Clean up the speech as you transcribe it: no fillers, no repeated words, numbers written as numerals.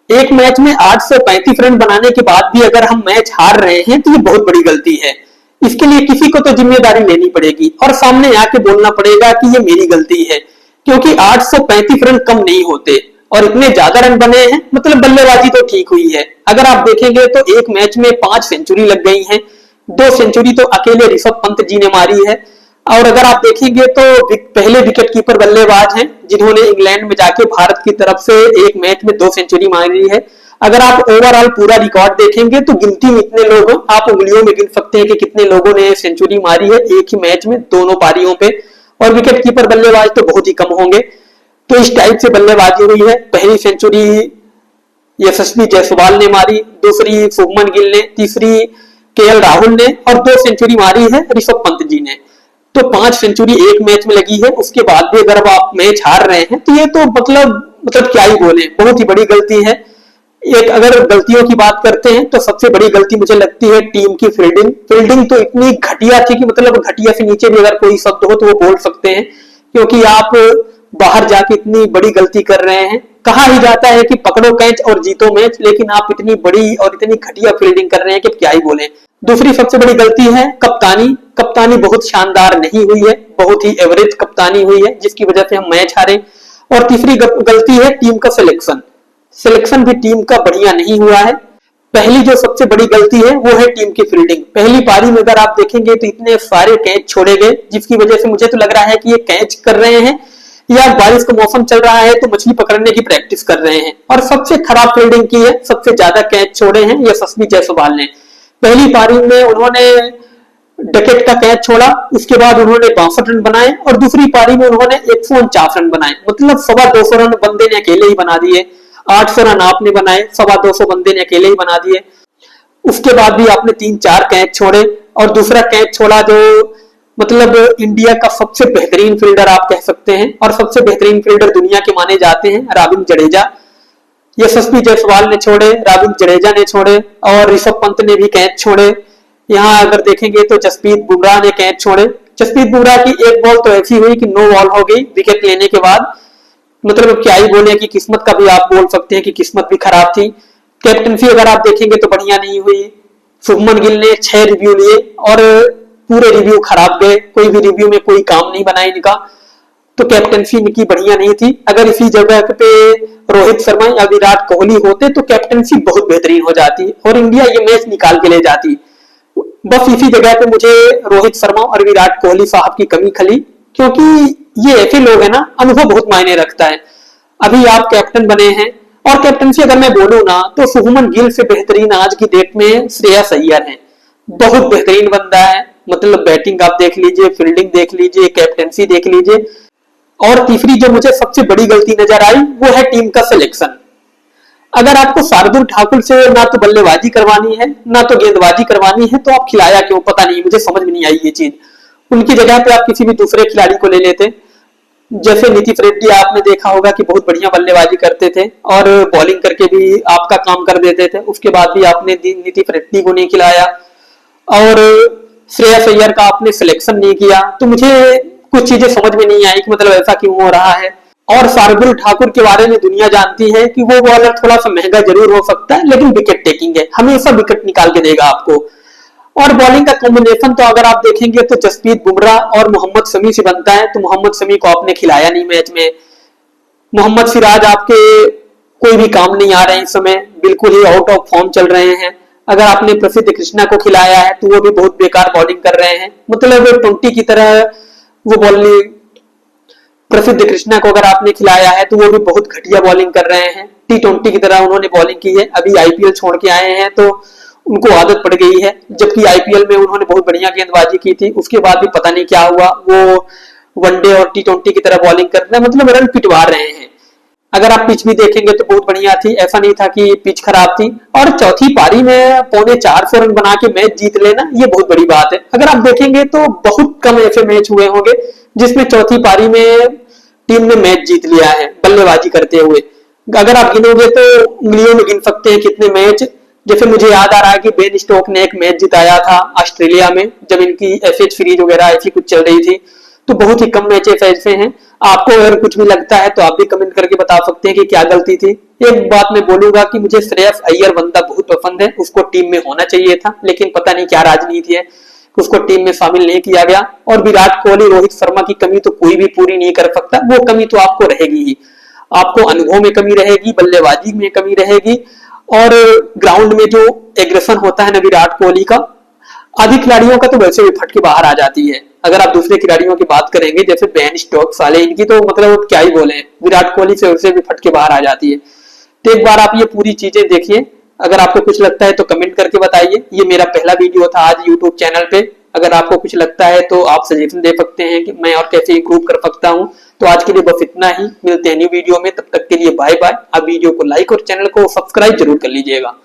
एक मैच में 835 रन बनाने के बाद भी अगर हम मैच हार रहे हैं तो ये बहुत बड़ी गलती है। इसके लिए किसी को तो जिम्मेदारी लेनी पड़ेगी और सामने आके बोलना पड़ेगा कि ये मेरी गलती है, क्योंकि 835 रन कम नहीं होते और इतने ज्यादा रन बने हैं, मतलब बल्लेबाजी तो ठीक हुई है। अगर आप देखेंगे तो एक मैच में 5 सेंचुरी लग गई हैं, 2 सेंचुरी तो अकेले ऋषभ पंत जी ने मारी है। और अगर आप देखेंगे तो पहले विकेट कीपर बल्लेबाज हैं जिन्होंने इंग्लैंड में जाके भारत की तरफ से एक मैच में 2 सेंचुरी मारी है। अगर आप ओवरऑल पूरा रिकॉर्ड देखेंगे तो गिनती में इतने लोग आप उंगलियों में गिन सकते हैं कि कितने लोगों ने सेंचुरी मारी है एक ही मैच में दोनों पारियों पे, और विकेट कीपर बल्लेबाज तो बहुत ही कम होंगे। तो इस टाइप से बल्लेबाजी हुई है। पहली सेंचुरी यशस्वी जायसवाल ने मारी, दूसरी शुभमन गिल ने, तीसरी केएल राहुल ने और 2 सेंचुरी मारी है ऋषभ पंत जी ने। तो 5 सेंचुरी एक मैच में लगी है, उसके बाद भी अगर आप मैच हार रहे हैं तो ये तो मतलब क्या ही बोले, बहुत ही बड़ी गलती है। एक अगर गलतियों की बात करते हैं तो सबसे बड़ी गलती मुझे लगती है टीम की फील्डिंग। फील्डिंग तो इतनी घटिया थी कि मतलब घटिया से नीचे भी अगर कोई शब्द हो तो वो बोल सकते हैं, क्योंकि आप बाहर जाके इतनी बड़ी गलती कर रहे हैं। कहा ही जाता है कि पकड़ो कैच और जीतो मैच, लेकिन आप इतनी बड़ी और इतनी घटिया फील्डिंग कर रहे हैं कि क्या ही बोले। दूसरी सबसे बड़ी गलती है कप्तानी। कप्तानी बहुत शानदार नहीं हुई है, बहुत ही एवरेज कप्तानी हुई है जिसकी वजह से हम मैच हारे। और तीसरी गलती है टीम का सिलेक्शन। सिलेक्शन भी टीम का बढ़िया नहीं हुआ है। पहली जो सबसे बड़ी गलती है वो है टीम की फील्डिंग। पहली पारी में अगर आप देखेंगे तो इतने सारे कैच छोड़े गए, जिसकी वजह से मुझे तो लग रहा है कि ये कैच कर रहे हैं या बारिश का मौसम चल रहा है तो मछली पकड़ने की प्रैक्टिस कर रहे हैं। और सबसे खराब फील्डिंग की है, सबसे ज्यादा कैच छोड़े हैं यशस्वी जायसवाल ने। पहली पारी में उन्होंने डकेट का कैच छोड़ा, उसके बाद उन्होंने 62 रन बनाए और दूसरी पारी में उन्होंने 149 रन बनाए, मतलब 250 रन बंदे ने अकेले ही बना दिए। 800 रन आपने बनाए, 250 बंदे ने अकेले ही बना दिए। उसके बाद भी आपने 3-4 कैच छोड़े और दूसरा कैच छोड़ा जो मतलब इंडिया का सबसे बेहतरीन फील्डर आप कह सकते हैं और सबसे बेहतरीन फील्डर दुनिया के माने जाते हैं रविंद्र जडेजा। यशस्वी जायसवाल ने छोड़े, रविंद्र जडेजा ने छोड़े और ऋषभ पंत ने भी कैच छोड़े। यहाँ अगर देखेंगे तो जसप्रीत बुमराह ने कैच छोड़े। जसप्रीत बुमराह की एक बॉल तो ऐसी हुई कि नो बॉल हो गई विकेट लेने के बाद, मतलब क्या ही बोले कि किस्मत का भी आप बोल सकते हैं कि किस्मत भी खराब थी। कैप्टनसी अगर आप देखेंगे तो बढ़िया नहीं हुई। शुभमन गिल ने 6 रिव्यू लिए और पूरे रिव्यू खराब गए, कोई भी रिव्यू में कोई काम नहीं बना इनका। तो कैप्टनसी इनकी बढ़िया नहीं थी। अगर इसी जगह पे रोहित शर्मा या विराट कोहली होते तो कैप्टनसी बहुत बेहतरीन हो जाती और इंडिया ये मैच निकाल के ले जाती। बस इसी जगह पे मुझे रोहित शर्मा और विराट कोहली साहब की कमी खली, क्योंकि ये ऐसे लोग हैं ना, अनुभव बहुत मायने रखता है। अभी आप कैप्टन बने हैं और कैप्टनसी अगर मैं बोलूं ना तो शुभमन गिल से बेहतरीन आज की डेट में श्रेयस अय्यर है। बहुत बेहतरीन बंदा है, मतलब बैटिंग आप देख लीजिए, फील्डिंग देख लीजिए, कैप्टनसी देख लीजिए। और तीसरी जो मुझे सबसे बड़ी गलती नजर आई वो है टीम का सिलेक्शन। अगर आपको शार्दुल ठाकुर से ना तो बल्लेबाजी करवानी है ना तो गेंदबाजी करवानी है तो आप खिलाया क्यों, पता नहीं, मुझे समझ में नहीं आई ये चीज। उनकी जगह पे आप किसी भी दूसरे खिलाड़ी को ले लेते, जैसे नीतीश रेड्डी आपने देखा होगा कि बहुत बढ़िया बल्लेबाजी करते थे और बॉलिंग करके भी आपका काम कर देते थे। उसके बाद भी आपने नीतीश रेड्डी को नहीं खिलाया और श्रेयस अय्यर का आपने सिलेक्शन नहीं किया। तो मुझे कुछ चीजें समझ में नहीं आई कि मतलब ऐसा क्यों हो रहा है। और शार्दुल ठाकुर के बारे में दुनिया जानती है कि वो बॉलर थोड़ा सा महंगा जरूर हो सकता है लेकिन विकेट टेकिंग है, हमेशा विकेट निकाल के देगा आपको। और बॉलिंग का कॉम्बिनेशन तो अगर आप देखेंगे तो जसप्रीत बुमराह और मोहम्मद शमी से बनता है, तो मोहम्मद शमी को आपने खिलाया नहीं मैच में। मोहम्मद सिराज आपके कोई भी काम नहीं आ रहे हैं इस समय, बिल्कुल ही आउट ऑफ फॉर्म चल रहे हैं। अगर आपने प्रसिद्ध कृष्णा को खिलाया है तो वो भी बहुत बेकार बॉलिंग कर रहे हैं, मतलब 20 की तरह वो बॉलिंग। प्रसिद्ध कृष्णा को अगर आपने खिलाया है तो वो भी बहुत घटिया बॉलिंग कर रहे हैं, T20 की तरह उन्होंने बॉलिंग की है। अभी आईपीएल छोड़ के आए हैं तो उनको आदत पड़ गई है, जबकि आईपीएल में उन्होंने बहुत बढ़िया गेंदबाजी की थी, उसके बाद भी पता नहीं क्या हुआ, वो वनडे और T20 की तरह बॉलिंग कर रहे हैं, मतलब रन पिटवा रहे हैं। अगर आप पिच भी देखेंगे तो बहुत बढ़िया थी, ऐसा नहीं था कि पिच खराब थी। और चौथी पारी में 450 रन बना के मैच जीत लेना ये बहुत बड़ी बात है। अगर आप देखेंगे तो बहुत कम ऐसे मैच हुए होंगे जिसमें चौथी पारी में टीम ने मैच जीत लिया है बल्लेबाजी करते हुए। अगर आप गिनोगे तो उंगलियों में गिन सकते हैं कितने मैच। जैसे मुझे याद आ रहा है कि बेन स्टोक ने एक मैच जिताया था ऑस्ट्रेलिया में, जब इनकी एसएच सीरीज वगैरह ऐसी कुछ चल रही थी, तो बहुत ही कम मैचेस ऐसे हैं। आपको अगर कुछ भी लगता है तो आप भी कमेंट करके बता सकते हैं कि क्या गलती थी। एक बात मैं बोलूंगा कि मुझे श्रेयस अय्यर बंदा बहुत पसंद है, उसको टीम में होना चाहिए था, लेकिन पता नहीं क्या राजनीति है, उसको टीम में शामिल नहीं किया गया। और विराट कोहली, रोहित शर्मा की कमी तो कोई भी पूरी नहीं कर सकता, वो कमी तो आपको रहेगी ही। आपको अनुभव में कमी रहेगी, बल्लेबाजी में कमी रहेगी, और ग्राउंड में जो एग्रेशन होता है ना विराट कोहली का, आदि खिलाड़ियों का तो वैसे भी फट के बाहर आ जाती है। अगर आप दूसरे खिलाड़ियों की बात करेंगे जैसे बेन स्टोक्स वाले, इनकी तो मतलब क्या ही बोले, विराट कोहली से वैसे भी फट के बाहर आ जाती है। तो एक बार आप ये पूरी चीजें देखिए, अगर आपको कुछ लगता है तो कमेंट करके बताइए। ये मेरा पहला वीडियो था आज यूट्यूब चैनल पे। अगर आपको कुछ लगता है तो आप सजेशन दे सकते हैं कि मैं और कैसे इंप्रूव कर सकता हूँ। तो आज के लिए बस इतना ही, मिलते हैं न्यू वीडियो में, तब तक के लिए बाय बाय। आप वीडियो को लाइक और चैनल को सब्सक्राइब जरूर कर लीजिएगा।